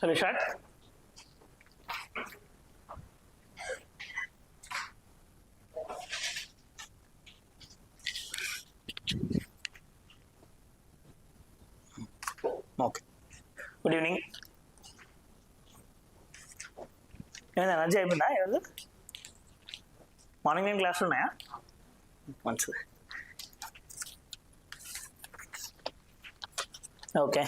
Shall we start? Okay. Good evening. ఏమైనా energy అయిపోయిందా ఈరోజు? మార్నింగ్ ఏం క్లాసులు ఉన్నాయా? మంచిది. Okay.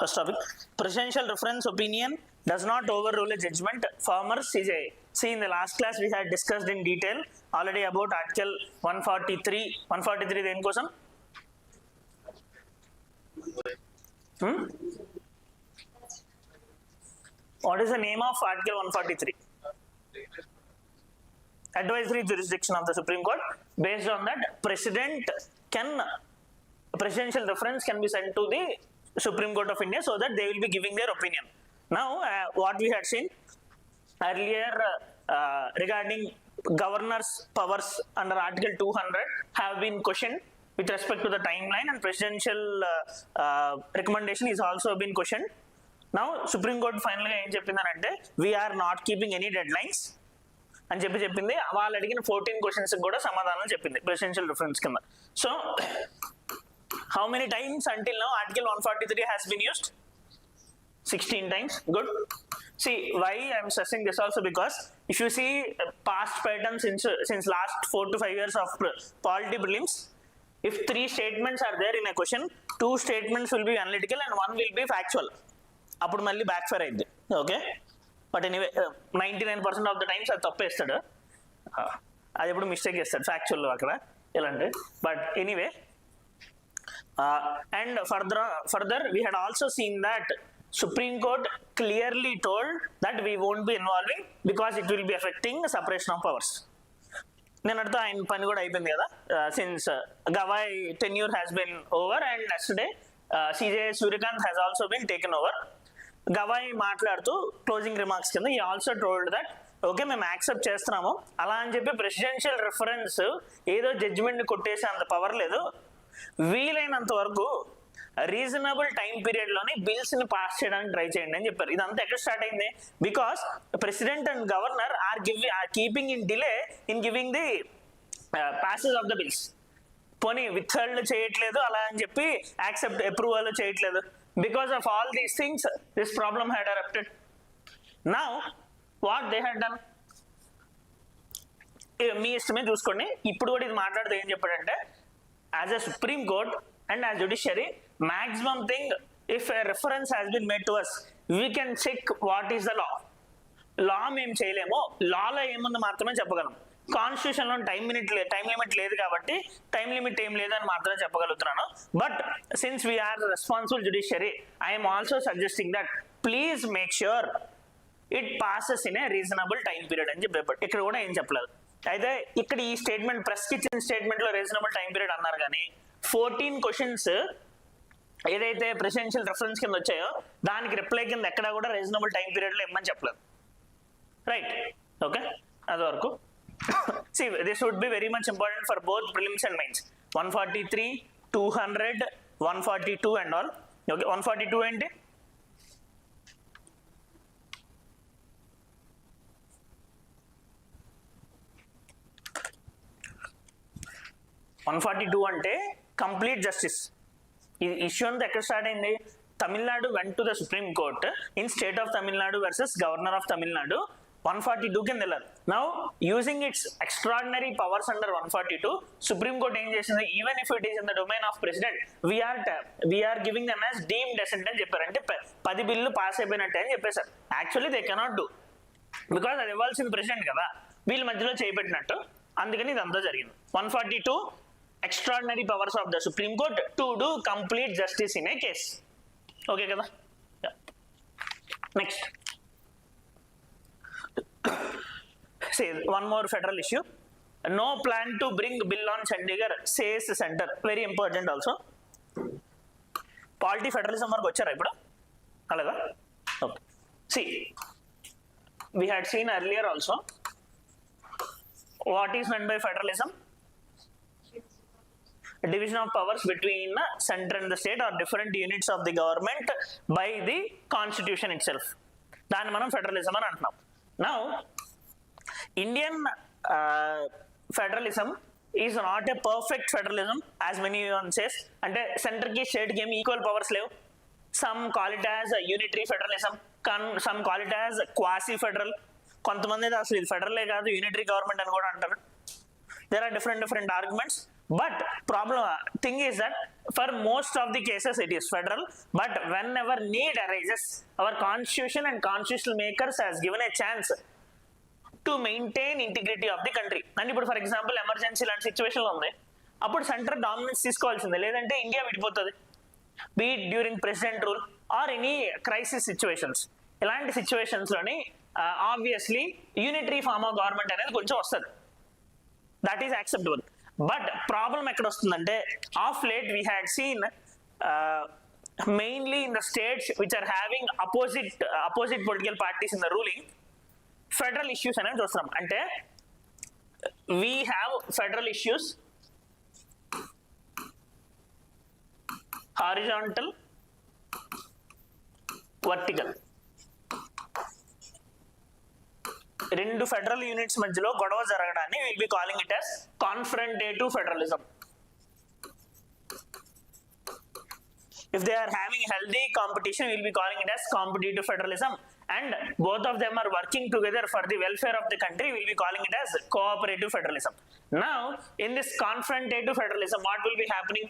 First topic, presidential reference opinion does not overrule a judgment. Farmers CJA. See, in the last class we had discussed in detail already about article 143. 143 then question. What is the name of article 143? Advisory jurisdiction of the Supreme Court. Based on that, presidential reference can be sent to the Supreme Court of India so that they will be giving their opinion. Now, what we had seen earlier regarding governor's powers under Article 200 have been questioned with respect to the timeline, and presidential recommendation is also been questioned. Now, Supreme Court finally em cheppindante, we are not keeping any deadlines అని చెప్పింది. వాళ్ళు అడిగిన 14 questions కూడా సమాధానం చెప్పింది presidential reference కింద. So, how many times until now article 143 has been used? 16 times. Good. See, why I am stressing this also, because if you see past patterns since last 4 to 5 years of polity prelims, if 3 statements are there in a question, 2 statements will be analytical and 1 will be factual. అప్పుడు మళ్ళీ back fire అయింది. Okay, but anyway 99% of the times అది తప్పేస్తాడు, అది ఎప్పుడు mistake చేస్తాడు factual అక్కడ ఎలాంటి. But anyway, and further we had also seen that Supreme Court clearly told that we won't be involving because it will be affecting separation of powers. Nenartho ayin pani kuda ayipindi kada, since Gavai tenure has been over and yesterday CJ Suryakant has also been taken over. Gavai మాట్లాడుతూ closing remarks కింద he also told that okay మేము accept చేస్తున్నాము అలా అని చెప్పి presidential reference ఏదో judgement కొట్టేసే అంత పవర్ లేదు, వీలైనంత వరకు రీజనబుల్ టైం పీరియడ్ లోనే బిల్స్ ని పాస్ చేయడానికి ట్రై చేయండి అని చెప్పారు. ఇదంతా ఎక్కడ స్టార్ట్ అయింది? Because president and governor are keeping in delay in giving the passes of the bills. పోనీ విత్హెల్డ్ చేయట్లేదు అలా అని చెప్పి యాక్సెప్ట్ అప్రూవల్ చేయట్లేదు. Because of all these things this problem had erupted. Now what they had done, మీ ఇష్టమే చూసుకోండి. ఇప్పుడు కూడా ఇది మాట్లాడితే ఏం చెప్పాడంటే, as a Supreme Court and as judiciary, maximum thing, if a reference has been made to us, we can check what is the law. Law మేము చేయలేము, లాలో ఏముంది మాత్రమే చెప్పగలం. కాన్స్టిట్యూషన్లో టైం లిమిట్ లేదు కాబట్టి టైం లిమిట్ ఏం లేదని మాత్రమే చెప్పగలుగుతున్నాను. But since we are responsible judiciary, I'm also suggesting that please make sure it passes in a reasonable time period అని చెప్పి ఇక్కడ కూడా ఏం చెప్పలేదు. అయితే ఇక్కడ ఈ స్టేట్మెంట్ ప్రెస్ ఇచ్చిన స్టేట్మెంట్ లో రీజనబుల్ టైం పీరియడ్ అన్నారు, కానీ 14 క్వశ్చన్స్ ఏదైతే ప్రెసిడెన్షియల్ రెఫరెన్స్ కింద వచ్చాయో దానికి రిప్లై కింద ఎక్కడా కూడా రీజనబుల్ టైం పీరియడ్ లో ఇమ్మని చెప్పలేదు. రైట్, ఓకే, అది వరకు. See, this would be very much important for both prelims and mains. 143, 200, 142 and all. Okay, 142 ఏంటి? 142 అంటే కంప్లీట్ జస్టిస్. ఈ ఇష్యూ అంతా ఎక్కడ స్టార్ట్ అయింది? Tamil Nadu went to the supreme court in state of Tamil Nadu versus governor of Tamil Nadu. 142 కింద వెళ్ళారు. Now using its extraordinary powers under 142, supreme court ఏం చేసింది? Even if it is in the domain of president, we are giving them as deemed assent అని చెప్పారు. అంటే 10 bill pass అయిపోయినట్టే అని చెప్పేశారు. Actually they cannot do, because అది ఇవ్వాల్సింది ప్రెసిడెంట్ కదా, వీళ్ళ మధ్యలో చేయబెట్టినట్టు. అందుకని ఇదంతా జరిగింది. 142 extraordinary powers of the Supreme Court to do complete justice in a case. Okay kada? Yeah. Next. See, one more federal issue. No plan to bring bill on Chandigarh, says center. Very important also. Polity federalism వరకు వచ్చారా ఇప్పుడు అలాగా? Okay, see we had seen earlier also what is meant by federalism. Division of powers between the center and the state or different units of the government by the constitution itself. దాన్ని మనం federalism అని అంటున్నాం. Now Indian federalism is not a perfect federalism as many one says. అంటే centre కి state కి ఏమి equal powers లేవు. Some call it as a unitary federalism, some call it as quasi federal, కొంతమంది అసలు ఇది ఫెడరలే కాదు యూనిటరీ గవర్నమెంట్ అని కూడా అంటారు. There are different arguments, but thing is that for most of the cases it is federal, but whenever need arises, our constitution and constitutional makers has given a chance to maintain integrity of the country. And ఇప్పుడు for example emergency లాంటి సిచ్యువేషన్లో ఉంది, అప్పుడు centre dominance తీసుకోవాల్సిందే, లేదంటే India విడిపోతుంది. Be it during president rule or any crisis situations. ఇలాంటి సిచ్యువేషన్స్లోని obviously unitary form of government అనేది కొంచెం వస్తుంది, that is acceptable. But problem ఎక్కడ వస్తుందంటే of late we had seen mainly in the states which are having opposite political parties in the ruling federal issues అనేది చూస్తున్నాం. అంటే we have federal issues horizontal, vertical. రెండు federal units మధ్యలో గొడవ జరగడాన్ని will be calling it as confrontative federalism. If they are having healthy competition, we'll be calling it as competitive federalism, and both of them are working together for the welfare of the country, we'll be calling it as cooperative federalism. Now in this confrontative federalism, what will be happening?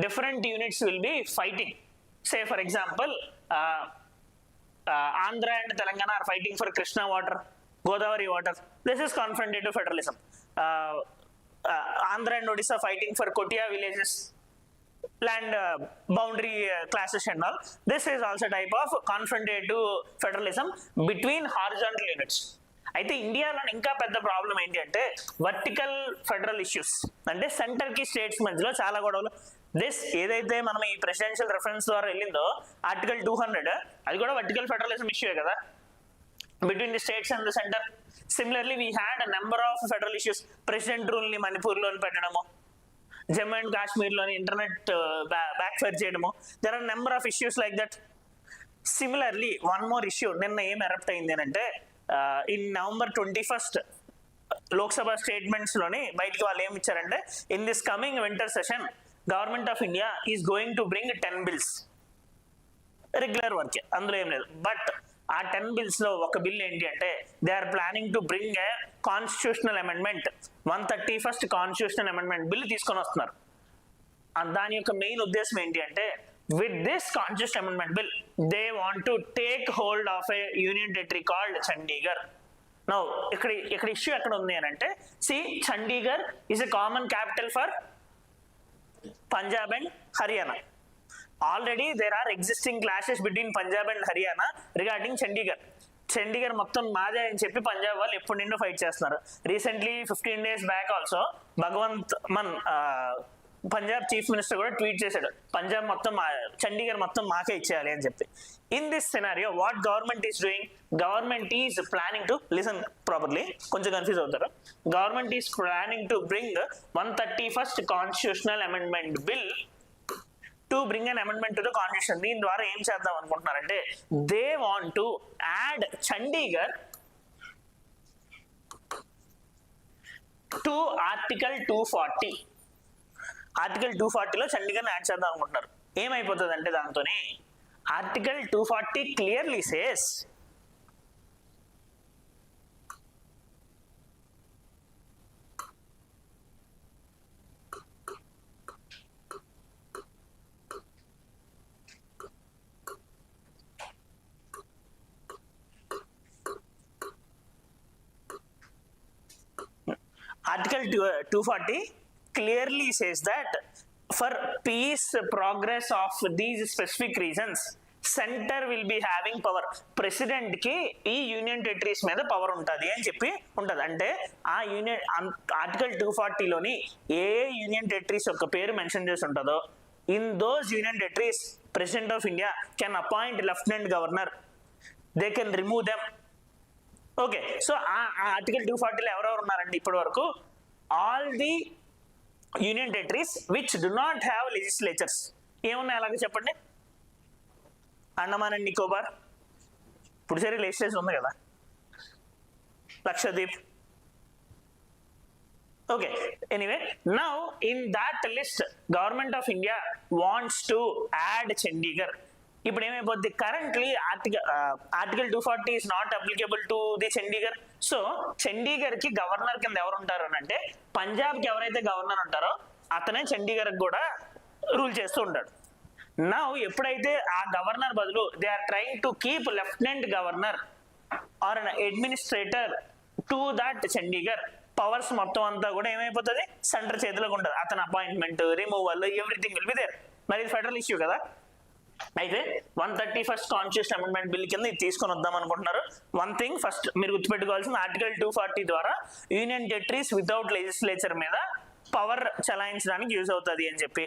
Different units will be fighting. Say for example, Andhra and Telangana are fighting for Krishna water, Godavari water. This is confrontative federalism. Andhra and Odisha fighting for Kotia villages, land boundary clashes and all. This is also type of confrontative federalism between horizontal units. అయితే ఇండియాలో ఇంకా పెద్ద problem ఏంటి అంటే vertical federal issues. అంటే centre కి states మధ్యలో చాలా గొడవలు. దిస్ ఏదైతే మనం ఈ ప్రెసిడెన్షియల్ రెఫరెన్స్ ద్వారా వెళ్ళిందో ఆర్టికల్ 200, అది కూడా వర్టికల్ ఫెడరలిజం ఇష్యూ కదా, between the states and the center. Similarly, we had a number of federal issues. President rule ni Manipur lo pettadamu, Jammu and Kashmir lo internet backfire cheyadamu. There are a number of issues like that. Similarly, one more issue ninna em erupt ayindi ante in November 21st Lok Sabha statements loni bayitiki vallu em ichcharante, in this coming winter session government of India is going to bring 10 bills. Regular work అందులో ఏం లేదు. But ఆ 10 bills లో ఒక bill ఏంటి అంటే they are planning to bring a constitutional amendment, 131st constitutional amendment bill తీసుకొని వస్తున్నారు. దాని యొక్క మెయిన్ ఉద్దేశం ఏంటి అంటే with this constitutional amendment bill they want to take hold of a union territory called Chandigarh. Now ఇక్కడ ఇష్యూ ఎక్కడ ఉంది అని అంటే see Chandigarh is a common capital for Punjab and Haryana. Already there are existing clashes between Punjab and Haryana regarding Chandigarh. Chandigarh మొత్తం మాదే అని చెప్పి పంజాబ్ వాళ్ళు ఎప్పుడు నిండో ఫైట్ చేస్తున్నారు. Recently 15 days back also Bhagwant Mann Punjab chief minister కూడా ట్వీట్ చేశాడు, పంజాబ్ మొత్తం చండీగఢ్ మొత్తం మాకే ఇచ్చేయాలి అని చెప్పి. In this scenario what government is doing, government is planning to listen properly, కొంచెం కన్ఫ్యూజ్ అవుతారు. Government is planning to bring 131st constitutional amendment bill to bring an amendment to the constitution. దీని ద్వారా ఏం చేద్దాం అనుకుంటున్నారంటే they want to add Chandigarh to article 240. Article 240లో Chandigarh add చేద్దాం అనుకుంటున్నారు. ఏమైపోతుంది అంటే దాంతోనే article 240 clearly says Article 240 clearly says that for peace, progress of these specific reasons, center will be having power. President ki ee union territories మీద power ఉంటుంది అని చెప్పి ఉంటుంది. అంటే ఆ union article 240లోని A union territories యొక్క పేరు మెన్షన్ చేసి ఉంటుందో in those union territories, President of India can appoint Lieutenant Governor. They can remove them. Okay, so ఆ ఆర్టికల్ 240లో ఎవరెవరు ఉన్నారండి ఇప్పటి వరకు? All the union territories which do not have legislatures. ఏమున్నాయి అలాగే చెప్పండి? అండమాన్ అండ్ నికోబార్, ఇప్పుడు సరే లెజిస్లేచర్ ఉంది కదా, Lakshadweep. Okay, anyway, now in that list, Government of India wants to add Chandigarh. ఇప్పుడు ఏమైపోద్ది? Currently article 240 is not applicable to the Chandigarh. So చండీగఢ్కి గవర్నర్ కింద ఎవరు ఉంటారు అని అంటే, పంజాబ్కి ఎవరైతే గవర్నర్ ఉంటారో అతనే చండీగఢ్కి కూడా రూల్ చేస్తూ ఉంటాడు. నా ఎప్పుడైతే ఆ గవర్నర్ బదులు they are trying to keep lieutenant governor or an administrator to that Chandigarh, powers మొత్తం అంతా కూడా ఏమైపోతుంది? సెంటర్ చేతిలోకి ఉంటుంది. అతని appointment, removal, everything will be there. మరి ఇది ఫెడరల్ ఇష్యూ కదా. అయితే 131st కాన్స్టిట్యూషన్ అమెండ్మెంట్ బిల్ కింద ఇది తీసుకొని వద్దాం అనుకుంటున్నారు. వన్ థింగ్ ఫస్ట్ మీరు గుర్తుపెట్టుకోవాల్సింది, ఆర్టికల్ 240 ద్వారా యూనియన్ టెరిటరీస్ వితౌట్ లెజిస్లేచర్ మీద పవర్ చలాయించడానికి యూజ్ అవుతుంది అని చెప్పి.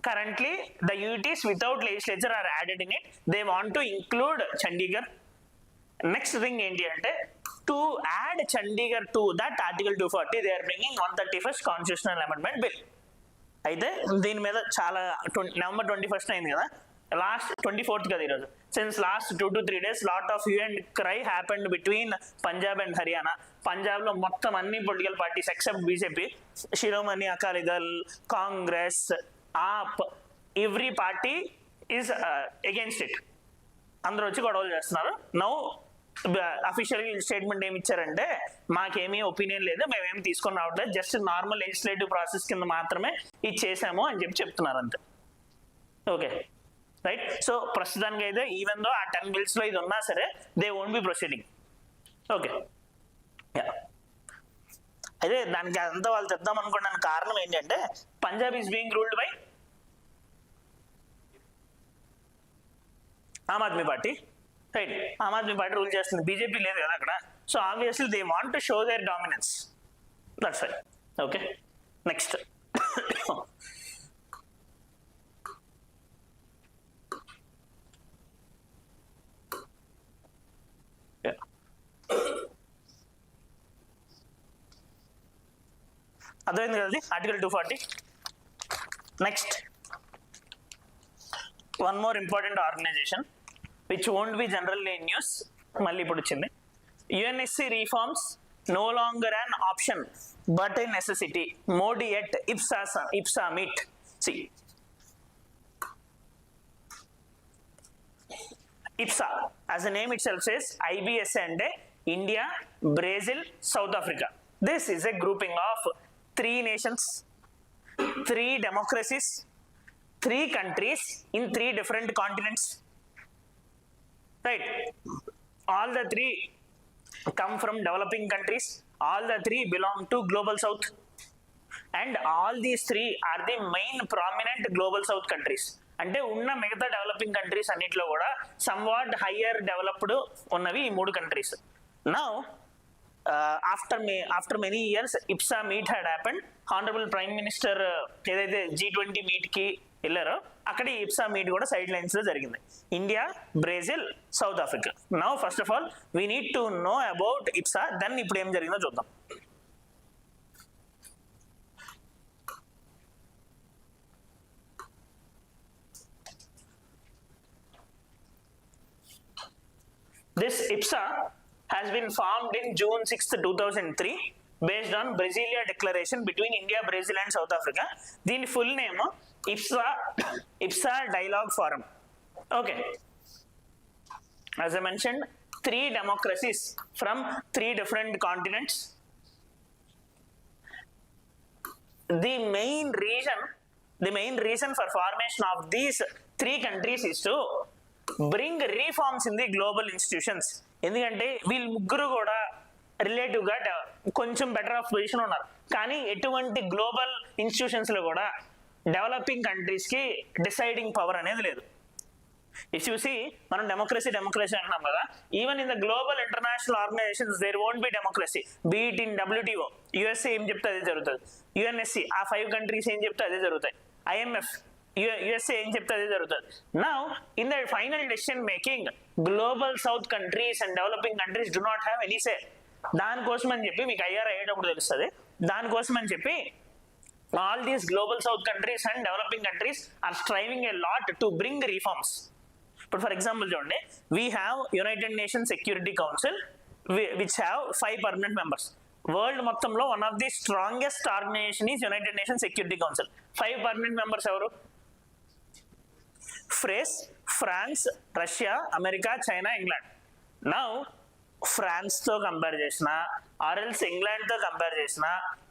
Currently the unities without legislature are added in it. They want to include Chandigarh. Next thing ఏంటి అంటే, to add Chandigarh to that article 240 they are bringing 131st constitutional amendment bill. అయితే దీని మీద చాలా November 21st అయింది కదా, లాస్ట్ 24th కదా ఈరోజు. Since last 2 to 3 days lot of hue and cry happened between Punjab and Haryana. పంజాబ్లో మొత్తం అన్ని political parties except BJP, Shiromani Akali Dal, Congress, AAP, every party is against it. అందరూ వచ్చి గొడవలు చేస్తున్నారు. నౌ అఫీషియల్ స్టేట్మెంట్ ఏమి ఇచ్చారంటే, మాకేమీ ఒపీనియన్ లేదు, మేమేమి తీసుకొని రావట్లేదు, జస్ట్ నార్మల్ లెజిస్లేటివ్ ప్రాసెస్ కింద మాత్రమే ఇది చేసాము అని చెప్పి చెప్తున్నారు అంతే. Okay right. సో ప్రస్తుతానికి అయితే ఈవెన్ దో ఆ 10 బిల్స్లో ఇది ఉన్నా సరే they won't be proceeding. Okay, అయితే దానికి అంతా వాళ్ళు తెద్దాం అనుకున్న కారణం ఏంటంటే, Punjab is being ruled by Aam Aadmi party, right? Aam Aadmi party rule చేస్తుంది, బీజేపీ లేదు కదా అక్కడ. So obviously they want to show their dominance. That's right. Okay, next అర్థమైంది కదండి article 240. Next one more important organization which won't be general in news, మళ్ళీ ఇప్పుడు వచ్చింది. UNSC reforms no longer an option but a necessity. Modi at IBSA meet. See IPSA, as the name itself says, IBS అంటే India, Brazil, South Africa. This is a grouping of 3 nations, 3 democracies, 3 countries in 3 different continents. Right? All the 3 come from developing countries. All the 3 belong to Global South. And all these 3 are the main prominent Global South countries. అంటే ఉన్న మిగతా developing countries అన్నింటిలో కూడా somewhat higher developed ఉన్నవి ఈ 3 countries. Now after many years IPSA meet had happened. Honourable prime minister ఏదైతే G20 మీట్కి వెళ్ళారో అక్కడ ఈ IPSA మీట్ కూడా సైడ్ లైన్స్లో జరిగింది. India, Brazil, South Africa. Now first of all we need to know about IPSA, then ఇప్పుడు ఏం జరిగిందో చూద్దాం. This IPSA has been formed in June 6th, 2003 based on Brasilia Declaration between India, Brazil and South Africa. దీని full name IPSA Dialogue Forum. Okay. As I mentioned, 3 democracies from 3 different continents. The main reason for formation of these 3 countries is to bring reforms in the global institutions. ఎందుకంటే వీళ్ళు ముగ్గురు కూడా రిలేటివ్గా కొంచెం better of position ఉన్నారు, కానీ ఎటువంటి global ఇన్స్టిట్యూషన్స్లో కూడా developing కంట్రీస్కి డిసైడింగ్ పవర్ అనేది లేదు. ఇఫ్ యూ సీ, మనం డెమోక్రసీ అంటున్నాం కదా, even in the global international organizations there won't be democracy. Be it in WTO, USA ఏం చెప్తే అదే జరుగుతుంది. UNSC ఆ 5 కంట్రీస్ ఏం చెప్తే అదే జరుగుతాయి. IMF యుఎస్ఏ ఏం చెప్తే అదే జరుగుతుంది. Now in the final decision making global south countries and developing countries do not have any say. దానికోసం అని చెప్పి మీకు ఐఆర్ అయ్యేటప్పుడు తెలుస్తుంది. దానికోసం అని చెప్పి all these global south countries and developing countries are striving a lot to bring reforms. But for example చూడండి, we have United Nations Security Council which have 5 permanent members. World మొత్తంలో one of the strongest organisation is United Nations Security Council. 5 permanent members ఎవరు? France, Russia, America, China, England. Now ఫ్రాన్స్తో compare చేసిన or else ఇంగ్లాండ్తో compare చేసిన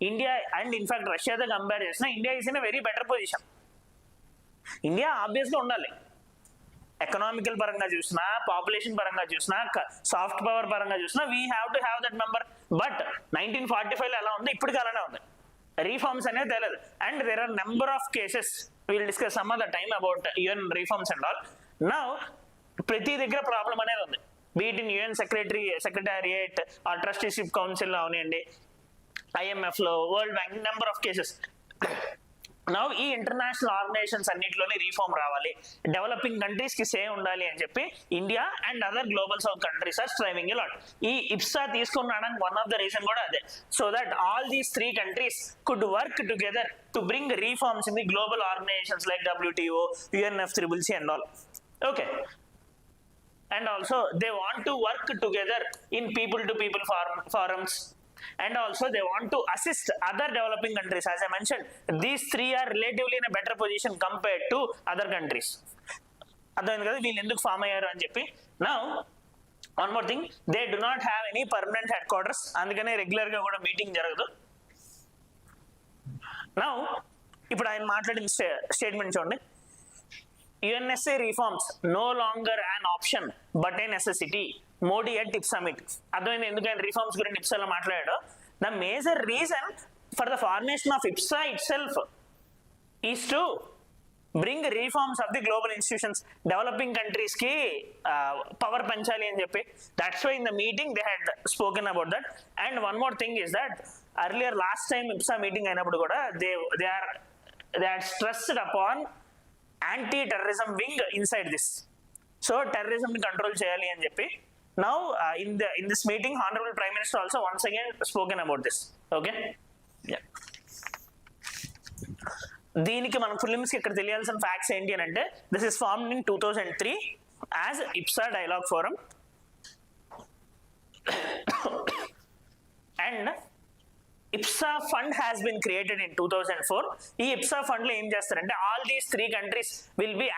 India and in fact రష్యాతో compare చేసిన India is in a very better position. India ఆబ్వియస్గా ఉండాలి, economical పరంగా చూసినా, పాపులేషన్ పరంగా చూసినా, సాఫ్ట్ పవర్ పరంగా చూసినా we have to have that member. But 1945లో ఎలా ఉంది, ఇప్పటికీ అలానే ఉంది. రీఫార్మ్స్ అనేది తెలియదు. And there are number of cases, will discuss some of the time about UN reforms and all. Now ప్రతి దగ్గర ప్రాబ్లం అనేది ఉంది, be it in UN secretariat or trusteeship council అవనివ్వండి, ఐఎంఎఫ్లో, world bank, number of cases. Now ఈ international organisations అన్నింటిలోనే reform రావాలి, developing countries కి సే ఉండాలి అని చెప్పి India and other global south countries are striving a lot. ఈ ఇప్సా తీసుకున్నాడానికి వన్ ఆఫ్ ద రీజన్ కూడా అదే, so that all these 3 countries could work together to bring reforms in the global organizations like WTO, UNFCCC and all. Okay. And also they want to work together in people to people forums, and also they want to assist other developing countries. As I mentioned, these 3 are relatively in a better position compared to other countries. అర్థమైంది కదా వీళ్ళు ఎందుకు form అయ్యారు అని చెప్పి. Now one more thing, they do not have any permanent head quarters, అందుకనే రెగ్యులర్గా కూడా మీటింగ్ జరగదు. నౌ ఇప్పుడు ఆయన మాట్లాడిన స్టేట్మెంట్ చూడండి, UNSC reforms no longer an option but a necessity, Modi at IBSA summit. అర్థమైంది ఎందుకు ఆయన రిఫార్మ్స్ గురించి ఇప్సాలో మాట్లాడాడు. The major reason for the formation of IBSA itself is to bring reforms of the global institutions, developing countries కి power పెంచాలి అని చెప్పి. That's why in the meeting they had spoken about that. And one more thing is that earlier last time IBSA meeting అయినప్పుడు కూడా they are stressed upon anti terrorism wing inside this. So terrorism ని control చేయాలి అని చెప్పి. Now in this meeting honorable prime minister also once again spoken about this. Okay, yeah. దీనికి మనం films కి ఇక్కడ తెలియాల్సిన ఫ్యాక్ట్స్ ఏంటి అని అంటే, this is formed in 2003 as ఇప్సా dialogue forum, and ఇప్సా fund has been created in 2004. ఈ ఇప్సా ఫండ్ లో ఏం చేస్తారంటే all these 3 countries will be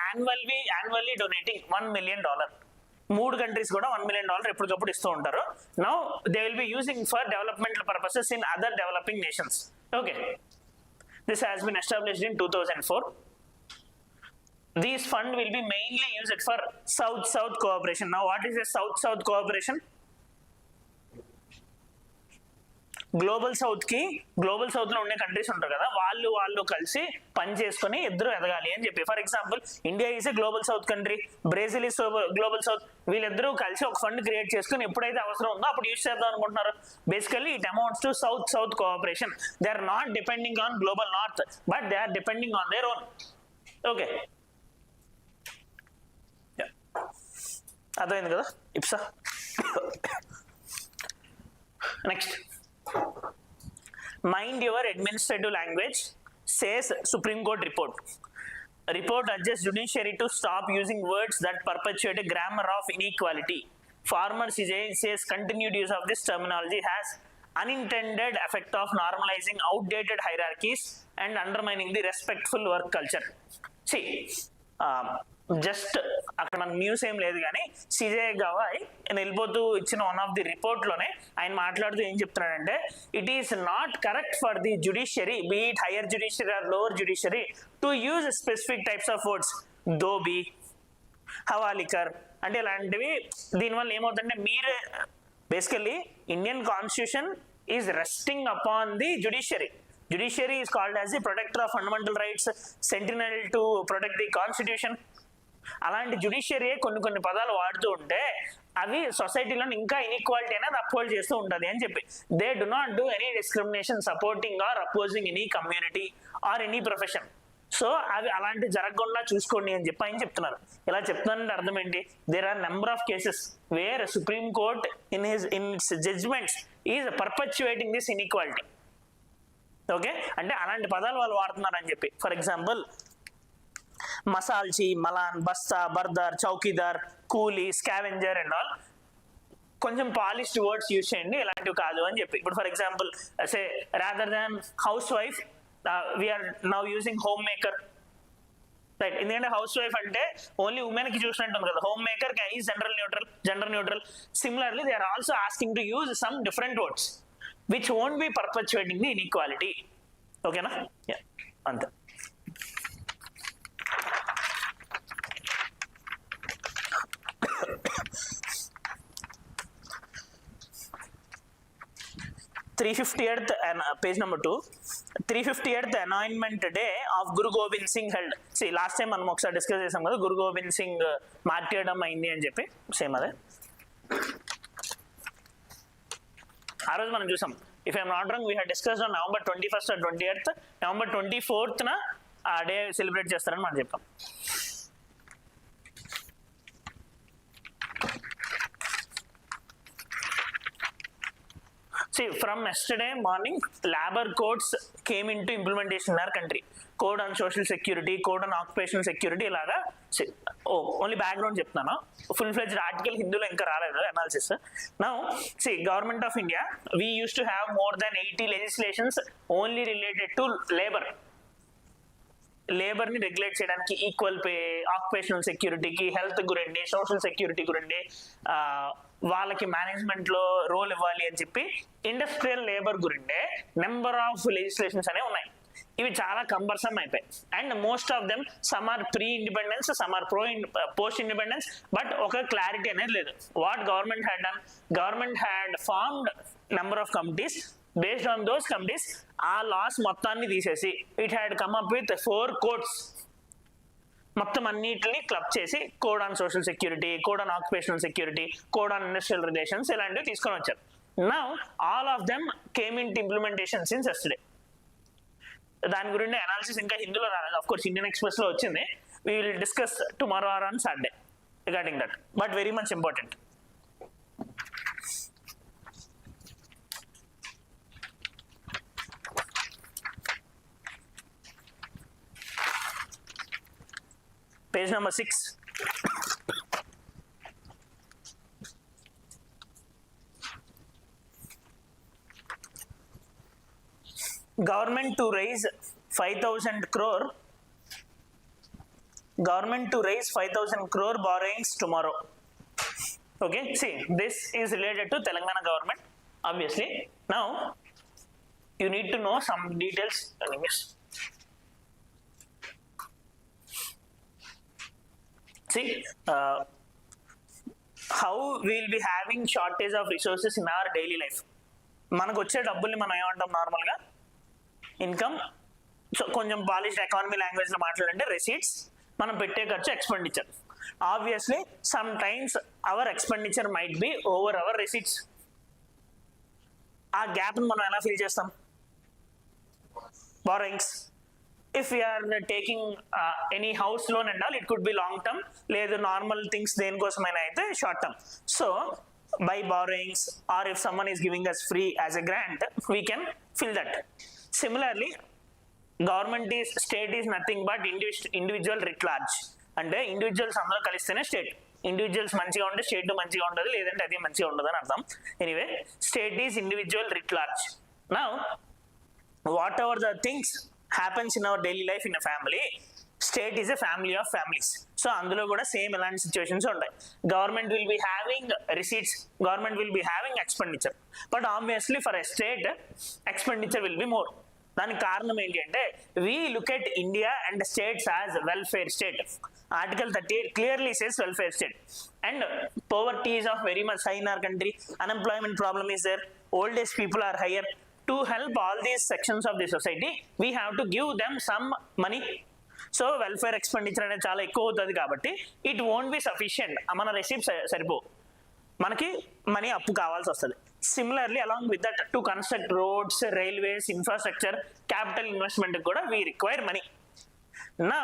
annually donating $1 million. 3 countries కూడా $1 million ఎప్పటికప్పుడు ఇస్తూ ఉంటారు. Now they will B using for developmental purposes in other developing nations. Okay, this has been established in 2004. These fund will be mainly used for South-South cooperation. Now what is a South-South cooperation? Global south లో ఉండే countries ఉంటారు కదా, వాళ్ళు కలిసి పని చేసుకుని ఇద్దరు ఎదగాలి అని చెప్పి. For example India is a global south country, Brazil is global south. వీళ్ళిద్దరూ కలిసి ఒక ఫండ్ క్రియేట్ చేసుకుని ఎప్పుడైతే అవసరం ఉందో అప్పుడు యూజ్ చేద్దాం అనుకుంటున్నారు. Basically it amounts to south cooperation. They are not depending on global north, but they are depending on their own. Okay, అర్థమైంది కదా Ipsa. Next, mind your administrative language, says Supreme Court report. Report urges judiciary to stop using words that perpetuate a grammar of inequality. Former CJI says continued use of this terminology has unintended effect of normalizing outdated hierarchies and undermining the respectful work culture. See, just అక్కడ మనకు news ఏం లేదు కానీ CJ Gavai వెళ్ళిపోతూ ఇచ్చిన one of the రిపోర్ట్లోనే ఆయన మాట్లాడుతూ ఏం చెప్తున్నాడంటే, it is not correct for the judiciary, be it higher judiciary or lower judiciary, to use specific types of words, dhobi, హవాలికర్ అంటే ఇలాంటివి. దీనివల్ల ఏమవుతుందంటే, మీరు basically Indian constitution is resting upon the judiciary. Judiciary is called as the protector of fundamental rights, sentinel to protect the constitution. అలాంటి judiciary కొన్ని పదాలు వాడుతూ ఉంటే అవి సొసైటీలో ఇంకా ఇన్ఈక్వాలిటీ అనేది అప్హోల్డ్ చేస్తూ ఉంటుంది అని చెప్పి. They do not do any discrimination supporting or opposing any community or any profession. So అవి అలాంటి జరగకుండా చూసుకోండి అని చెప్పి ఆయన చెప్తున్నారు. ఇలా చెప్తున్నారంటే అర్థం ఏంటి? There are number of cases where supreme court in its judgments is perpetuating this inequality. Okay, అంటే అలాంటి పదాలు వాళ్ళు వాడుతున్నారు అని చెప్పి. ఫర్ ఎగ్జాంపుల్ మసాల్చి, మలాన్, బస్తా, బర్దార్, chowkidar, coolie, scavenger and all కొంచెం పాలిష్డ్ వర్డ్స్ యూజ్ చేయండి, ఇలాంటివి కాదు అని చెప్పి. ఇప్పుడు for example say rather than house wife we're now using home maker, right? ఎందుకంటే హౌస్ వైఫ్ అంటే ఓన్లీ ఉమెన్ కి చూసినట్టు ఉంది కదా. Home maker is gender neutral. Similarly they are also asking to use some different words which won't be perpetuating the inequality. ఓకేనా? అంతే. Page number 2, 358th anointment day of Guru Govind Singh held. See last time మనం ఒకసారి discuss చేసాం కదా, గురు గోవింద్ సింగ్ మార్టియర్డమ్ అయింది అని చెప్పి. Same అదే ఆ రోజు మనం చూసాం. If I'm not wrong we had discussed on November 21st or 28th. November 24th ఆ డే సెలబ్రేట్ చేస్తారని మనం చెప్పాం. See, from yesterday morning, labor codes came into implementation in our country. Code on social security, code on occupational security, ilaga. Only background చెప్తాను. Full-fledged article హిందీలో ఇంకా రాలేదు analysis. Now, see, government of India, we used to have more than 80 legislations only related to labor. Labour ని regulate చేయడానికి equal pay, occupational సెక్యూరిటీకి, health గురండి, social security గురండి, వాళ్ళకి మేనేజ్మెంట్ లో రోల్ ఇవ్వాలి అని చెప్పి ఇండస్ట్రియల్ లేబర్ గురిండే నెంబర్ ఆఫ్ లెజిస్లేషన్స్ అనేవి ఉన్నాయి. ఇవి చాలా కంబర్సమ్ అయిపోయాయి. And most of them some are pre independence, some are post independence, but ఒక క్లారిటీ అనేది లేదు. What government had done, government had formed number of committees. Based on those committees ఆ laws మొత్తాన్ని తీసేసి it had come up with 4 codes. మొత్తం అన్నిటిని club చేసి code on social security, code on occupational security, code on industrial relations ఇలాంటివి తీసుకొని వచ్చారు. Now all of them came in to implementation since yesterday. దాని గురించి అనాలిసిస్ ఇంకా హిందీలో రాలేదు. ఆఫ్ కోర్స్ ఇండియన్ ఎక్స్ప్రెస్ లో వచ్చింది. We will discuss tomorrow or on Saturday regarding that, but very much important. Page number 6. Government to raise 5,000 crore. Government to raise 5,000 crore borrowings tomorrow. Okay, see, this is related to Telangana government, obviously. Now, you need to know some details. See, how we will be having shortage of resources in our daily life. మనకు వచ్చే డబ్బుల్ని మనం ఏమంటాం నార్మల్గా? Income. So కొంచెం polished economy లాంగ్వేజ్లో మాట్లాడంటే receipts, మనం పెట్టే ఖర్చు expenditure. Obviously some times our expenditure might be over our receipts. ఆ గ్యాప్ని మనం ఎలా ఫిల్ చేస్తాం? Borrowings. If we are taking any house loan and all, it could be long term, లేదా normal things దేనికోసమైనా అయితే short term. So by borrowings or if someone is giving us free as a grant, we can fill that. Similarly, state is nothing but individual writ large. అంటే individuals అందరూ కలిస్తేనే state. Individuals మంచిగా ఉంటే state మంచిగా ఉండదు, లేదంటే అది మంచిగా ఉండదు అని అర్థం. Anyway, state is individual writ large. Now, whatever the things happens in our daily life in a family, state is a family of families. So అందులో కూడా సేమ్ ఇలాంటి సిచ్యువేషన్స్ ఉంటాయి. Government will be having receipts, government will be having expenditure, but obviously for a state expenditure will be more. దానికి కారణం ఏంటి అంటే we look at India and states as welfare state. Article 38 clearly says welfare state, and poverty is of very much high in our country. Unemployment problem is there, old age people are higher. To help all these sections of the society, we have to give them some money. So welfare expenditure అనేది చాలా ఎక్కువ అవుతుంది కాబట్టి it won't be sufficient. మన receipts సరిపో, మనకి money అప్పు కావాల్సి వస్తుంది. Similarly, along with that, to construct roads, railways, infrastructure, capital investment కూడా we require money. నా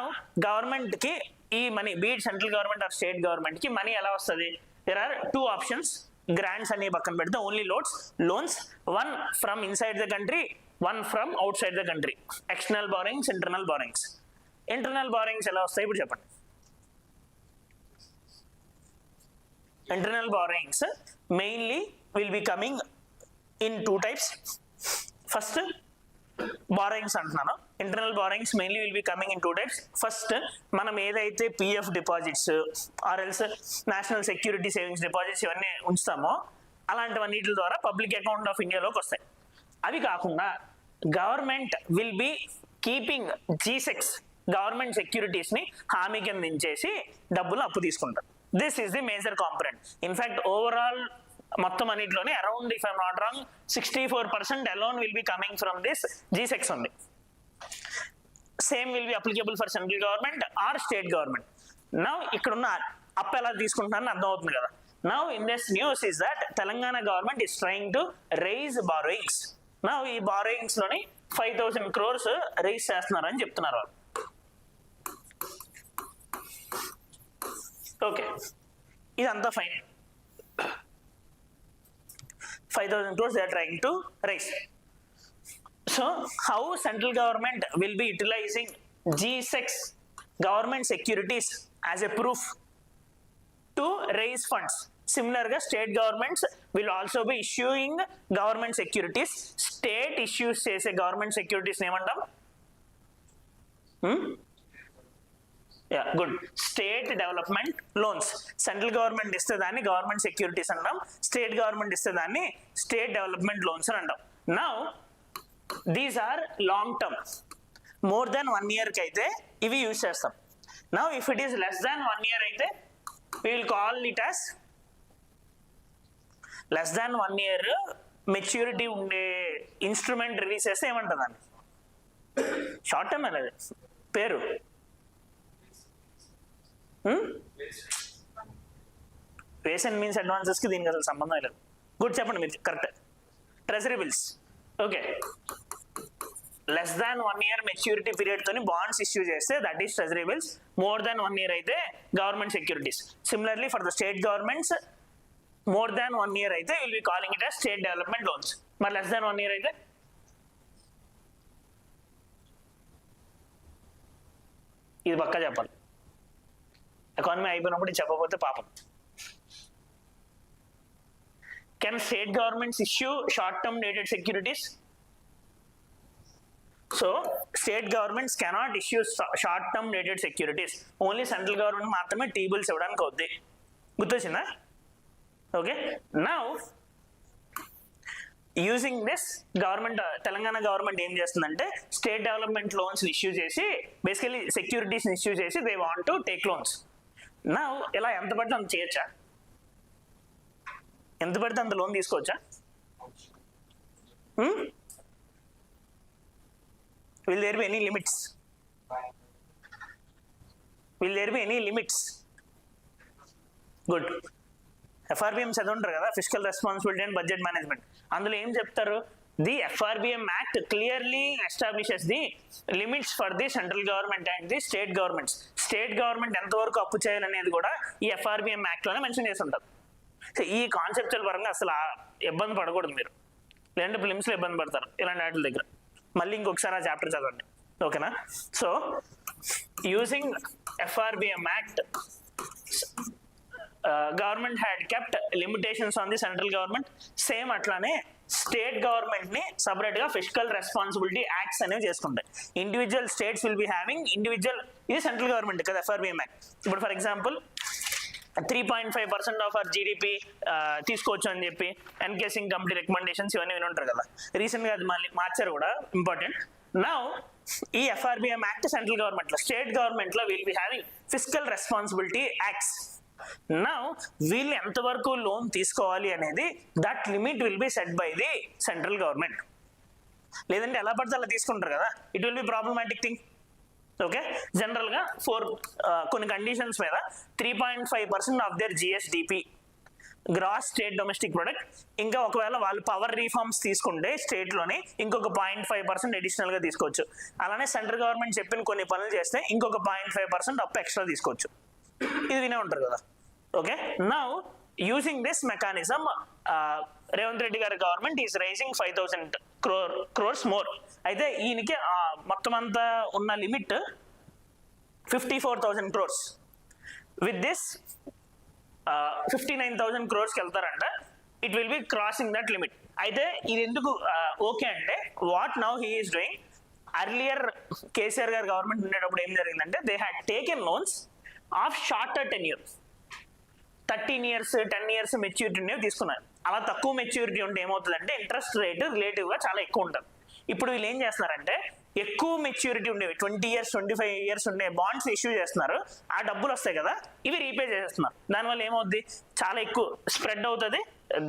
గవర్నమెంట్ కి ఈ money beat central government or state government కి మనీ ఎలా వస్తుంది? There are 2 options. గ్రాంట్స్ అనే పక్కన పెడితే only loans, one from inside the country, one from out side the country. External borrowings, internal borrowings. Internal borrowings ఎలా వస్తాయి ఇప్పుడు చెప్పండి. Internal borrowings mainly will be coming in 2 types. First, borrowings అంటున్నాను. Internal borrowings mainly will be coming in 2 types. First, మనం ఏదైతే PF deposits or else national security savings deposits ఇవన్నీ ఉంచుతామో అలాంటివన్నిటి ద్వారా public account of ఇండియాలోకి వస్తాయి. అవి కాకుండా government will B keeping G-Secs government securities ని హామీ కింద ఇచ్చేసి డబ్బులు అప్పు తీసుకుంటారు. This is the major component. In fact, overall, మొత్తం అన్నిటిలోనే around, if I'm not wrong, 64% alone will be coming from this G-Secs only. Same will be applicable for central government or state government. Now, ఇక్కడున్న అప్పు ఎలా తీసుకుంటున్నారని అర్థం అవుతుంది కదా. Now, in this news is that Telangana government is trying to raise borrowings. Now, ఈ borrowings లోని 5,000 crores raise చేస్తున్నారని చెప్తున్నారు వాళ్ళు. ఓకే, ఇదంతా fine. 5,000 crores they are trying to raise. So how central government will be utilizing G-Secs government securities as a proof to raise funds? Similarly, state governments will also be issuing government securities. State issues చేసే government securities ఏమంటాం? Yeah, good. State development loans. Central government ఇస్తే దాన్ని government securities అంటాం, state government ఇస్తే దాన్ని state development loans అని అంటాం. Now these are long term, more than 1 year కి అయితే ఇవి యూజ్ చేస్తాం. Now if it is less than 1 year అయితే we will call it as less than 1 year maturity ఉండే ఇన్స్ట్రుమెంట్ రిలీజ్ చేస్తే ఏమంటుందండి? షార్ట్ టర్మ్ అనేది పేరు వేసన్ మీన్స్ అడ్వాన్సెస్ కి దీనికి అసలు సంబంధం లేదు. గుడ్, చెప్పండి మీరు correct. Treasury bills. Okay, less than 1 year maturity period తోని బాండ్స్ ఇష్యూ చేస్తే that is treasury bills. More than 1 year అయితే government securities. Similarly for the state governments more than 1 year అయితే will be calling it as state development loans. మరి less than 1 year అయితే ఇది పక్కా చెప్పాలి. Economy అయిపోయినప్పుడు చెప్పకపోతే పాపం. Can state governments issue short term dated securities? So state governments cannot issue short term dated securities. Only central government మాత్రమే tea-bills ఇవ్వడానికి అవుద్ది. గుర్తొచ్చిందా? Okay, now using this government, Telangana government ఏం చేస్తుందంటే స్టేట్ డెవలప్మెంట్ లోన్స్ ఇష్యూ చేసి basically securities issue చేసి they want to take loans. నా ఇలా ఎంత పడితే అంత చేయొచ్చా? ఎంత పడితే అంత లోన్ తీసుకోవచ్చా? Will there be any limits? Will there be any limits? Good. FRBM చదువుంటారు కదా, physical responsibility and budget management. అందులో ఏం చెప్తారు? The FRBM Act clearly establishes the limits for the central government and the state governments. State government ఎంతవరకు అప్పు చేయాలనేది కూడా ఈ FRBM Act లోనే మెన్షన్ చేసి ఉంటారు. సో ఈ కాన్సెప్చువల్ పరంగా అసలు ఇబ్బంది పడకూడదు మీరు, లేదంటే ఫిలిమ్స్లో ఇబ్బంది పడతారు ఇలాంటి వాటి దగ్గర. మళ్ళీ ఇంకొకసారి ఆ చాప్టర్ చదవండి, ఓకేనా? So using FRBM Act, government had kept limitations on the central government. Same అట్లానే స్టేట్ గవర్నమెంట్ ని సపరేట్ గా ఫిజికల్ రెస్పాన్సిబిలిటీ యాక్ట్స్ అనేవి చేసుకుంటాయి. Individual states will be having individual, ఇది సెంట్రల్ గవర్నమెంట్ కదా FRBM Act. ఇప్పుడు for example 3.5% of our GDP తీసుకోవచ్చు అని చెప్పి ఎన్కేసింగ్ కమిటీ రికమెండేషన్స్ ఇవన్నీ వినుంటారు కదా. రీసెంట్ గా అది మళ్ళీ మార్చారు కూడా, ఇంపార్టెంట్. నౌ ఈ FRBM Act సెంట్రల్ గవర్నమెంట్ లో, స్టేట్ గవర్నమెంట్ లో will be having physical responsibility acts. Now వీళ్ళు ఎంతవరకు లోన్ తీసుకోవాలి అనేది that limit will be set by the central government. లేదంటే ఎలా పడితే అలా తీసుకుంటారు కదా, it will be problematic thing. Okay, general గా కొన్ని కండిషన్స్ మీద 3.5% of their GSDP gross state domestic product. ఇంకా ఒకవేళ వాళ్ళు పవర్ రీఫార్మ్స్ తీసుకుంటే స్టేట్లోనే ఇంకొక 0.5% అడిషనల్గా తీసుకోవచ్చు. అలానే సెంట్రల్ గవర్నమెంట్ చెప్పిన కొన్ని పనులు చేస్తే ఇంకొక 0.5% అప్పు ఎక్స్ట్రా తీసుకోవచ్చు. ఇది వినే ఉంటారు కదా. Okay, now using this mechanism Revanth Reddy గారి government is raising 5,000 crores more. అయితే ఈయనకి మొత్తం అంతా ఉన్న limit 54,000 crores. With this 59,000 crores వెళ్తారంట. It will be crossing that limit. అయితే ఇది ఎందుకు ఓకే అంటే what now he is doing, earlier KCR garu government ఉండేటప్పుడు ఏం జరిగిందంటే they had taken loans of shorter tenure, 13 years 10 years maturity ఉండేవి తీసుకున్నారు. అలా తక్కువ మెచ్యూరిటీ ఉంటే ఏమవుతుందంటే ఇంట్రెస్ట్ రేట్ రిలేటివ్గా చాలా ఎక్కువ ఉంటుంది. ఇప్పుడు వీళ్ళు ఏం చేస్తున్నారంటే ఎక్కువ మెచ్యూరిటీ ఉండేవి 20 years 25 years ఉండే బాండ్స్ ఇష్యూ చేస్తున్నారు. ఆ డబ్బులు వస్తాయి కదా, ఇవి రీపే చేసేస్తున్నారు. దానివల్ల ఏమవుద్ది, చాలా ఎక్కువ స్ప్రెడ్ అవుతుంది.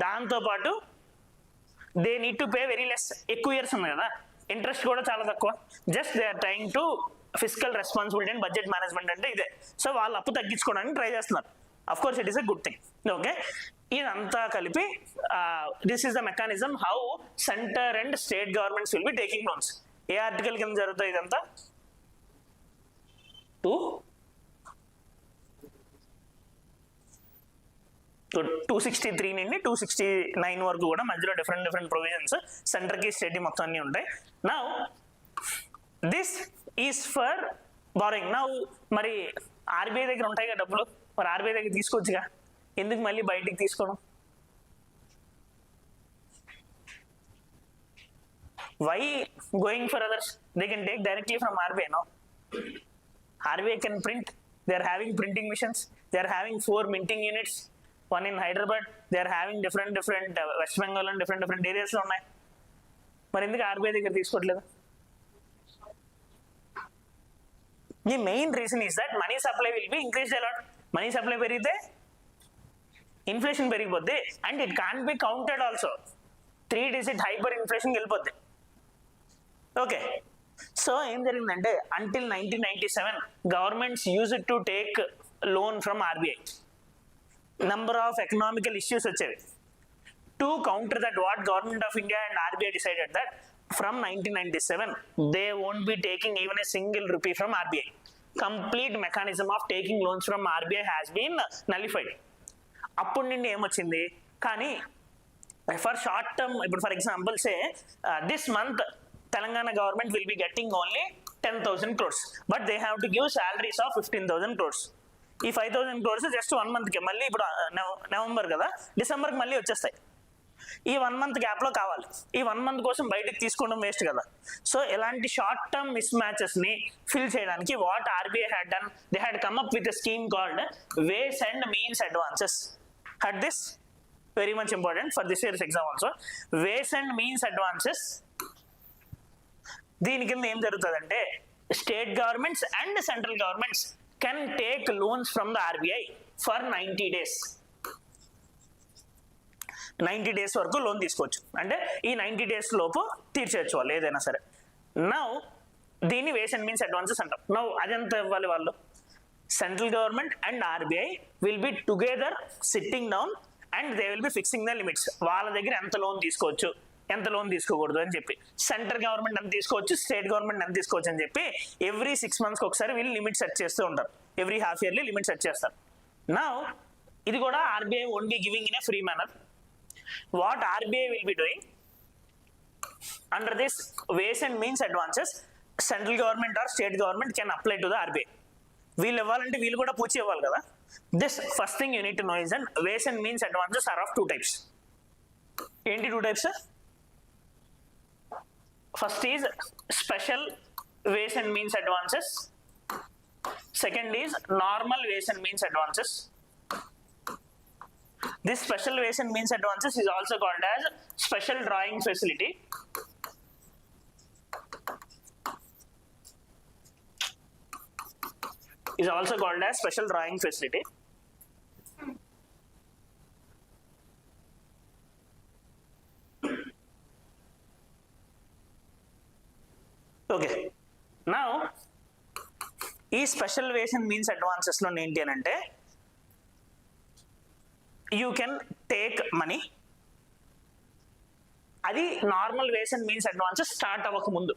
దాంతోపాటు they need to pay very less. ఎక్కువ ఇయర్స్ ఉంది కదా, ఇంట్రెస్ట్ కూడా చాలా తక్కువ. Just they are trying to physical responsibility and budget management అంటే ఇదే. సో వాళ్ళు అప్పు తగ్గించుకోవడానికి ట్రై చేస్తున్నారు. Of course it is a good thing. Okay, ఇదంతా కలిపి this is the mechanism how center and state governments will be taking loans. ఏ ఆర్టికల్ కింద జరుగుతుంది ఇదంతా? 263 నుండి 269 వరకు కూడా మధ్యలో డిఫరెంట్ ప్రొవిజన్స్ సెంటర్కి స్టేట్ మొత్తం అన్ని ఉంటాయి. Now this is for borrowing. Now మరి ఆర్బీఐ దగ్గర ఉంటాయి కదా డబ్బులు, మరి ఆర్బీఐ దగ్గర తీసుకోవచ్చుగా, ఎందుకు మళ్ళీ బయటికి తీసుకోవడం? Why going for others? They can take directly from RBI. No, RBI can print. They are having printing missions. They are having 4 minting units. One in Hyderabad. They are having different West Bengal and different areas lo unnai. Mari enduku RBI దగ్గర తీసుకోవట్లేదు? The main reason is that money supply will be increased a lot. Money supply perigite inflation perigipodde and it can't be counted also. 3-digit hyper inflation వెళ్ళిపోద్ది. Okay, so ఏం జరిగిందంటే until 1997 governments use to take loan from RBI. Number of economical issues వచ్చేవి. To counter that what government of India and RBI decided that from 1997 they won't be taking even a single rupee from RBI. Complete mechanism of taking loans from RBI has been nullified. అప్పటి నుండి ఏమొచ్చింది, కానీ for short term, ఇప్పుడు for example say this month Telangana government will be getting only 10,000 crores, but they have to give salaries of 15,000 crores. ఈ 5,000 crores just 1 monthకి, మళ్ళీ ఇప్పుడు November కదా, డిసెంబర్కి మళ్ళీ వచ్చేస్తాయి. ఈ 1 month గ్యాప్లో కావాలి. ఈ 1 month కోసం బయటకు తీసుకోవడం వేస్ట్ కదా. సో ఎలాంటి షార్ట్ టర్మ్ మిస్ మ్యాచెస్ని ఫిల్ చేయడానికి what RBI had done, they had come up with a scheme called ways and means advances. Had this very much important for this years exam also. Ways and means advances, దీని కింద ఏం జరుగుతుందంటే state governments and central governments can take loans from the RBI for 90 days. 90 days వరకు loan తీసుకోవచ్చు. అంటే ఈ 90 days లోపు తీర్చేయచ్చు వాళ్ళు ఏదైనా సరే. నౌ దీన్ని వేస్ అండ్ మీన్స్ అడ్వాన్సెస్ అంటాం. నౌ అదెంత ఇవ్వాలి వాళ్ళు? Central government and RBI will B together sitting down and they will B fixing the limits. వాళ్ళ దగ్గర ఎంత లోన్ తీసుకోవచ్చు, ఎంత లోన్ తీసుకోకూడదు అని చెప్పి, సెంట్రల్ గవర్నమెంట్ ఎంత తీసుకోవచ్చు, స్టేట్ గవర్నమెంట్ ఎంత తీసుకోవచ్చు అని చెప్పి ఎవ్రీ 6 months ఒకసారి వీళ్ళు లిమిట్ సెట్ చేస్తూ ఉంటారు. Every half yearly limit set చేస్తారు. నౌ ఇది కూడా RBI won't be giving in a free manner. What RBI will be doing under this ways and means advances, central government or state government can apply to the RBI. వీళ్ళు ఇవ్వాలంటే వీళ్ళు కూడా పూచి ఇవ్వాలి కదా. This first thing you need to know is and ways and means advances are of 2 types. ఏంటి 2 types? First is special ways and means advances. Second is normal ways and means advances. This special ways and means advances is also called as special drawing facility. Is also called as special drawing facility. Okay, నా ఈ special ways and means అడ్వాన్సెస్లో ఏంటి అని అంటే you can take money, అది normal ways and means advances start అవ్వక ముందు.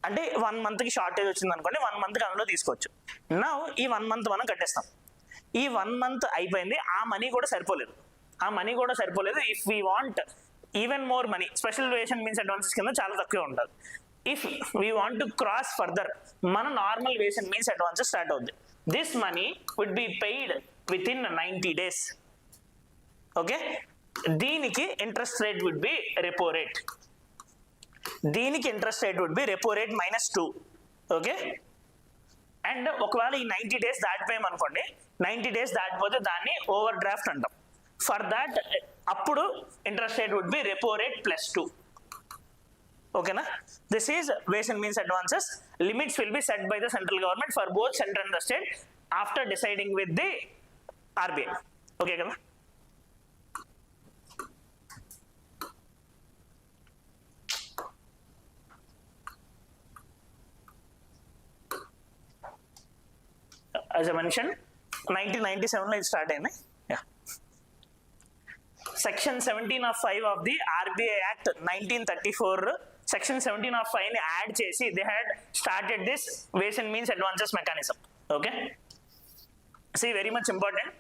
అంటే 1 monthకి shortage వచ్చింది అనుకోండి, 1 monthకి అందులో తీసుకోవచ్చు. నా ఈ 1 month మనం కట్టేస్తాం. ఈ 1 month అయిపోయింది, ఆ మనీ కూడా సరిపోలేదు. If we want even more money, special ways and means advances కింద చాలా తక్కువ ఉంటుంది. If we want to cross further, మన normal ways and means advances start అవుద్ది. This money would be paid within 90 days. Okay, దీనికి interest rate would be repo rate. -2. Okay, and ఒకవేళ ఈ 90 days దాటిపోయామనుకోండి, 90 days దాటిపోతే దాన్ని overdraft అంటాం. For that అప్పుడు interest rate would be repo rate +2. ఓకేనా, this is ways and means advances. Limits will be set by the central government for both central and the state after deciding with the RBI. Okay కదా. As I mentioned, 1997 లో ఇది start అయింది. Section 17(5) of the RBI act 1934, section 17(5) ని add చేసి they had started this ways and means advances mechanism. Okay, see very much important.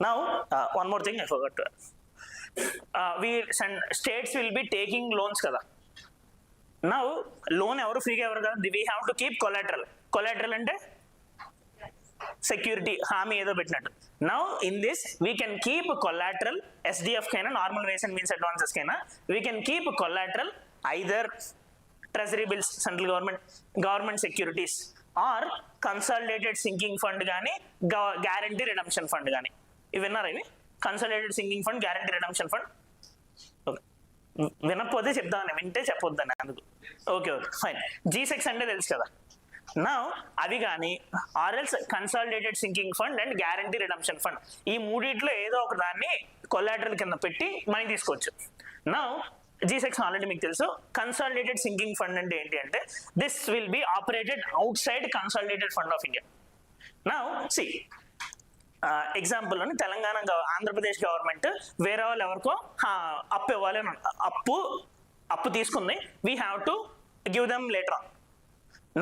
Now, one more thing I forgot to add. States will be taking loans kada. Now, loan evaru free ga evaru kada, we have to keep collateral ante security, హామీ ఏదో పెట్టినట్టు. Now in this we can keep collateral, SDF కైనా normal ways and means advances కైనా we can keep collateral either treasury bills, central government securities, or consolidated sinking fund గానీ guarantee redemption fund గానీ. ఇవి విన్నారా? ఇవి consolidated sinking fund, guarantee redemption fund. Okay, వినకపోతే చెప్తామని, వింటే చెప్పొద్దని అందుకు. Okay fine. G6 అంటే తెలుసు కదా. నా అవి కానీ ఆర్ఎల్స్ consolidated sinking fund and guarantee redemption fund, ఈ మూడిట్లో ఏదో ఒక దాన్ని కొలాటరల్ కింద పెట్టి మనీ తీసుకోవచ్చు. నా G6 ఆల్రెడీ మీకు తెలుసు. కన్సాలిడేటెడ్ సింకింగ్ ఫండ్ అంటే ఏంటి అంటే, this will B operated out side consolidated fund of India. నా సి ఎగ్జాంపుల్ అని తెలంగాణ ఆంధ్రప్రదేశ్ గవర్నమెంట్ వేరే వాళ్ళు ఎవరికో అప్పు ఇవ్వాలి అని, అప్పు తీసుకుంది, we have to give them later on.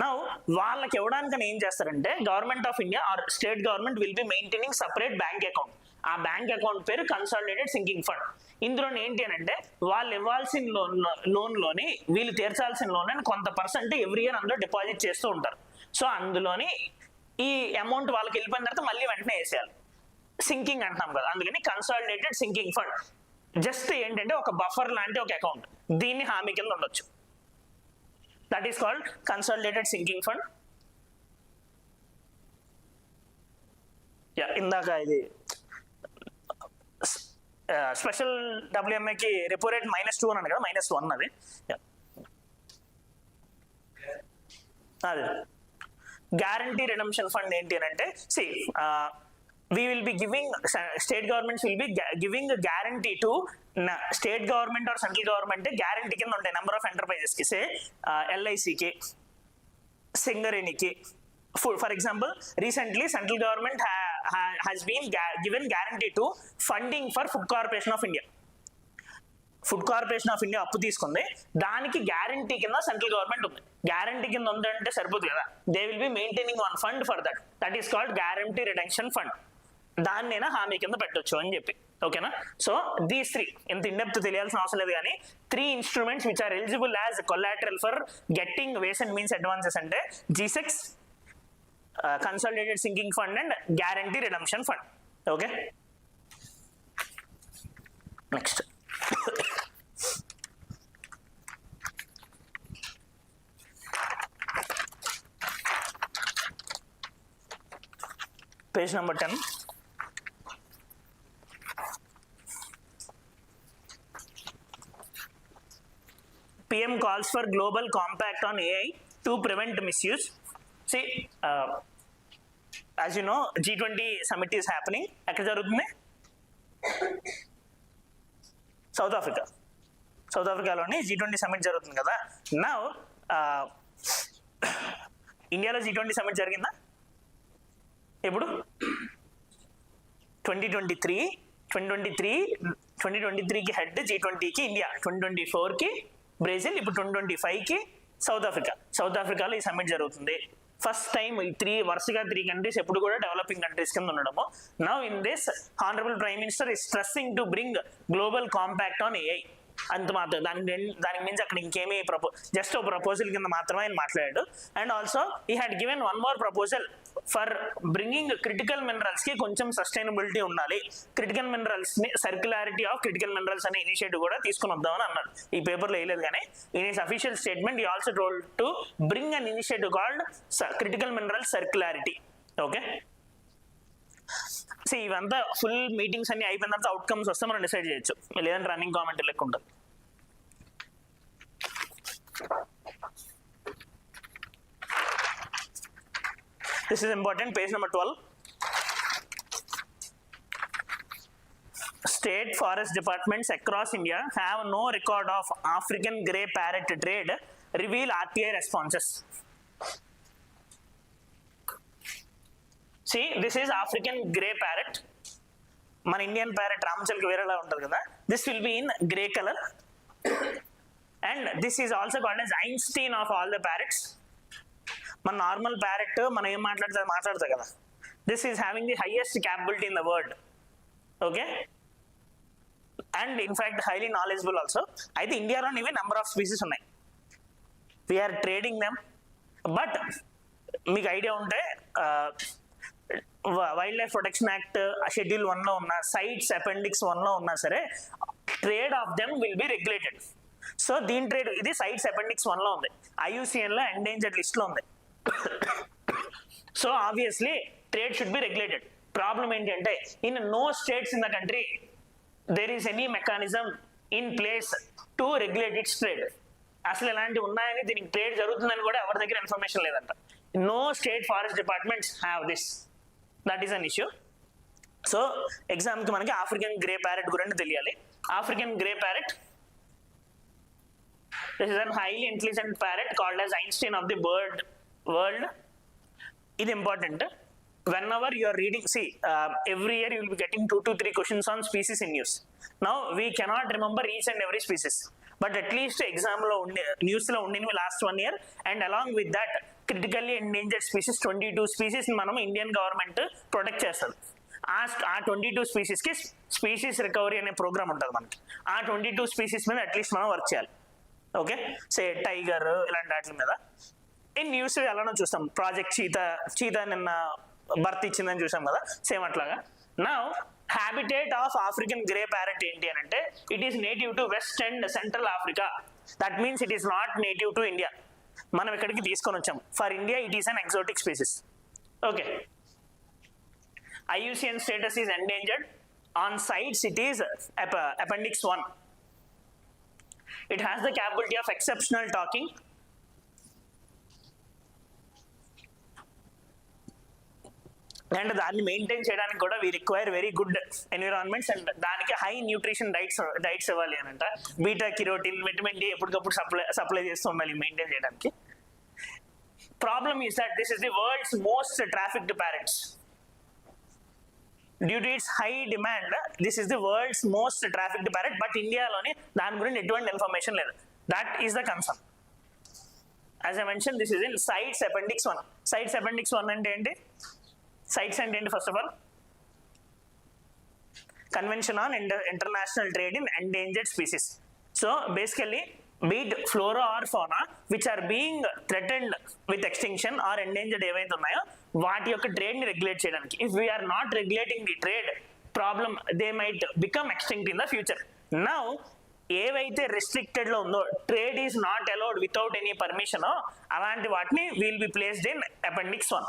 Now వాళ్ళకి ఇవ్వడానికని ఏం చేస్తారంటే, government of India or state government will be maintaining separate bank account. ఆ బ్యాంక్ అకౌంట్ పేరు కన్సాలిడేటెడ్ సింకింగ్ ఫండ్. ఇందులో ఏంటి అని అంటే, వాళ్ళు ఇవ్వాల్సిన లోన్లోని వీళ్ళు తీర్చాల్సిన లోన్ అని కొంత పర్సెంట్ ఎవ్రీ ఇయర్ అందులో డిపాజిట్ చేస్తూ ఉంటారు. సో అందులోని ఈ అమౌంట్ వాళ్ళకి వెళ్ళిపోయిన తర్వాత మళ్ళీ వెంటనే వేసేయాలి. సింకింగ్ అంటున్నాం కదా, అందుకని కన్సాలిడేటెడ్ సింకింగ్ ఫండ్ జస్ట్ ఏంటంటే ఒక బఫర్ లాంటి ఒక అకౌంట్, దీన్ని హామీ కింద ఉండొచ్చు. That is called consolidated sinking fund. ఇందాక ఇది స్పెషల్ WMAకి రెపో రేట్ -2 అన్నాను కదా, -1 అది. అదే గ్యారంటీ రిడెంప్షన్ ఫండ్ ఏంటి అని అంటే, we will be giving, state governments will be giving a guarantee to state government or central government. Guarantee కింద ఉంటాయి నెంబర్ ఆఫ్ ఎంటర్ప్రైజెస్ కి, సే LICకి, సింగరేణికి. For example, recently central government has been given guarantee to funding for Food Corporation of India. Food corporation of India అప్పు తీసుకుంది, దానికి guarantee కింద central government ఉంది. Guarantee కింద ఉందంటే సరిపోతుంది కదా, they will be maintaining one fund for that, that is called guarantee redemption fund. దాన్నైనా హామీ కింద పెట్టొచ్చు అని చెప్పి. ఓకేనా, సో దీస్ 3 ఇంత ఇన్డెప్త్ తెలియాల్సిన అవసరం లేదు, కానీ 3 instruments which are eligible as collateral for getting ways and means advances అంటే G6, consolidated sinking fund and guarantee redemption fund. Okay, next page number 10. PM calls for global compact on AI to prevent misuse. See, as you know, G20 summit is happening. ఎక్కడ జరుగుతుంది? South ఆఫ్రికాలోని G20 summit జరుగుతుంది కదా. Now ఇండియాలో G20 summit జరిగిందా ఎప్పుడు? 2023కి head G20కి India, 2024కి Brazil, ఇప్పుడు 2025కి south ఆఫ్రికాలో ఈ సమ్మిట్ జరుగుతుంది. ఫస్ట్ టైం ఈ వరుసగా 3 కంట్రీస్ ఎప్పుడు కూడా డెవలపింగ్ కంట్రీస్ కింద ఉండడము. Now in this honourable prime minister is stressing to bring global compact on AI. అంత మాత్రం, దానికి మించి అక్కడ ఇంకేమీ జస్ట్ ఒక ప్రపోజల్ కింద మాత్రమే ఆయన మాట్లాడాడు. And also he had given one more proposal for bringing critical minerals కి కొంచెం సస్టైనబిలిటీ ఉండాలి, క్రిటికల్ మినరల్స్ ని సర్క్యులారిటీ ఆఫ్ క్రిటికల్ మినరల్స్ అనే ఇనిషియేటివ్ కూడా తీసుకుని వద్దామని అన్నాడు. ఈ పేపర్లో వేయలేదు కానీ in his official statement he also told to bring an initiative called critical mineral circularity. Okay, so ఇవంతా ఫుల్ మీటింగ్స్ అన్ని అయిపోయిన తర్వాత అవుట్కమ్స్ వస్తే మనం డిసైడ్ చేయొచ్చు, లేదంటే రన్నింగ్ కామెంట్ లెక్క ఉంటుంది. This is important, page number 12. State forest departments across India have no record of African grey parrot trade, reveal RTI responses. See, this is African grey parrot. మన Indian parrot రామచల్కి వేరేలా ఉంటుంది కదా, this will be in grey colour and this is also called as Einstein of all the parrots. మన normal parrot మనం ఏం మాట్లాడతాం కదా, this is having the highest capability in the world. Okay, and in fact highly knowledgeable also. అయితే ఇండియాలో ఇవి number of species ఉన్నాయి, we're trading them. But మీకు ఐడియా ఉంటే wildlife protection act schedule 1లో ఉన్న సైట్స్ అపెండిక్స్ 1లో ఉన్నా సరే trade of them will be regulated. So దీని ట్రేడ్ ఇది సైట్స్ అపెండిక్స్ 1లో ఉంది, IUCNలో ఎండేంజర్డ్ లిస్ట్లో ఉంది. So obviously trade should be regulated. Problem ఏంటంటే in no states in the country there is any mechanism in place to regulate its trade. అసలు ఎలాంటి ఉన్నాయని, దీనికి ట్రేడ్ జరుగుతుందని కూడా ఎవరి దగ్గర ఇన్ఫర్మేషన్ లేదంట. No state forest departments have this. That is an issue. So ఎగ్జామ్కి మనకి ఆఫ్రికన్ గ్రే ప్యారెట్ గురించి తెలియాలి. African grey parrot, this is a highly intelligent parrot called as Einstein of the bird world. It is important. Whenever you are reading, see, every year you will be getting 2 to 3 questions on species in news. Now we cannot remember each and every species, but at least exam lo news lo undini last 1 year, and along with that critically endangered species 22 species మనం Indian government protect చేస్తుంది. ఆ 22 species కి species recovery అనే programme ఉంటుంది మనకి. ఆ 22 species మీద at least మనం వర్క్ చేయాలి. ఓకే, సే టైగర్ ఇలాంటి వాటి మీద ఈ న్యూస్ ఎలానో చూస్తాం. ప్రాజెక్ట్ చీతా నిన్న బర్త్ ఇచ్చిందని చూసాం కదా, సేమ్ అట్లాగా. Now habitat of African grey parrot ఏంటి అని అంటే it is native to west and central Africa. That means it is not native to India. మనం ఇక్కడికి తీసుకొని వచ్చాం. For India it is an exotic species. Okay, IUCN status is endangered. On CITES it is appendix 1. It has the capability of exceptional talking. And దాన్ని maintain చేయడానికి కూడా we require very good environments and దానికి high nutrition diets ఇవ్వాలి అని అంట. Beta carotene, vitamin D ఎప్పటికప్పుడు supply చేస్తూ ఉండాలి మెయింటైన్ చేయడానికి. Problem is that this is the world's most trafficked parrots. Due to its high demand this is the world's most trafficked parrot. But ఇండియాలోని దాని గురించి ఎటువంటి ఇన్ఫర్మేషన్ లేదు. That is the concern. As I mention this is in sites appendix 1. Sites appendix 1 అంటే ఏంటి? Sites అంటే ఏంటి? First of all convention on international trade in endangered species. So basically be it flora or fauna which are being threatened with extinction or endangered ఏవైతే ఉన్నాయో వాటి యొక్క trade ని regulate చేయడానికి. If we're not regulating the trade problem they might become extinct in the future. Now ఏవైతే restricted లో ఉందో trade is not allowed without any permission, అలాంటి వాటిని will be placed in appendix 1.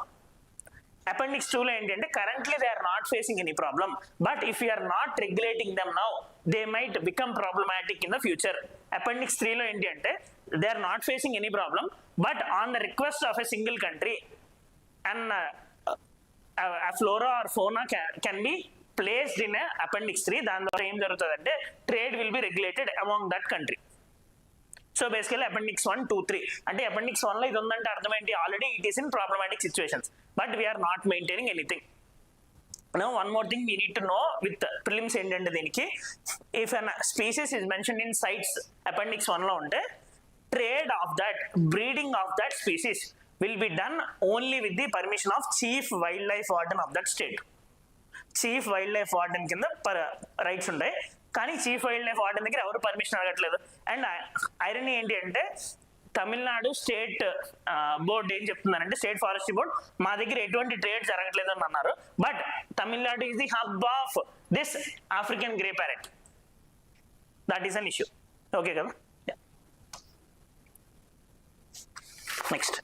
Appendix 2లో ఏంటంటే currently they are not facing any problem, but if you are not regulating them now they might become problematic in the future. Appendix 3లో ఏంటి అంటే they are not facing any problem, but on the request of a single country and flora or fauna can be placed in appendix 3. దాని ద్వారా ఏం జరుగుతుందంటే trade will be regulated among that country. So basically appendix 1, 2, 3 అంటే appendix 1 లో ఇది ఉందంటే అర్థం ఏంటి, already it is in problematic situations but we are not maintaining anything. Now one more thing we need to know with prelims ఏంటంటే దీనికి, if an species is mentioned in CITES appendix 1 లో ఉంటే trade of that, breeding of that species will be done only with the permission of chief wildlife warden of that state. Chief wild life warden కింద rights ఉంటాయి, కానీ chief wild life warden దగ్గర ఎవరు permission అడగట్లేదు. And irony ఏంటి అంటే Tamil Nadu state board ఏం చెప్తున్నారంటే, స్టేట్ ఫారెస్ట్రీ బోర్డ్ మా దగ్గర ఎటువంటి ట్రేడ్ జరగట్లేదు అని అన్నారు, but Tamil Nadu is the hub of this African grey parrot. That is an issue. Okay కదా. నెక్స్ట్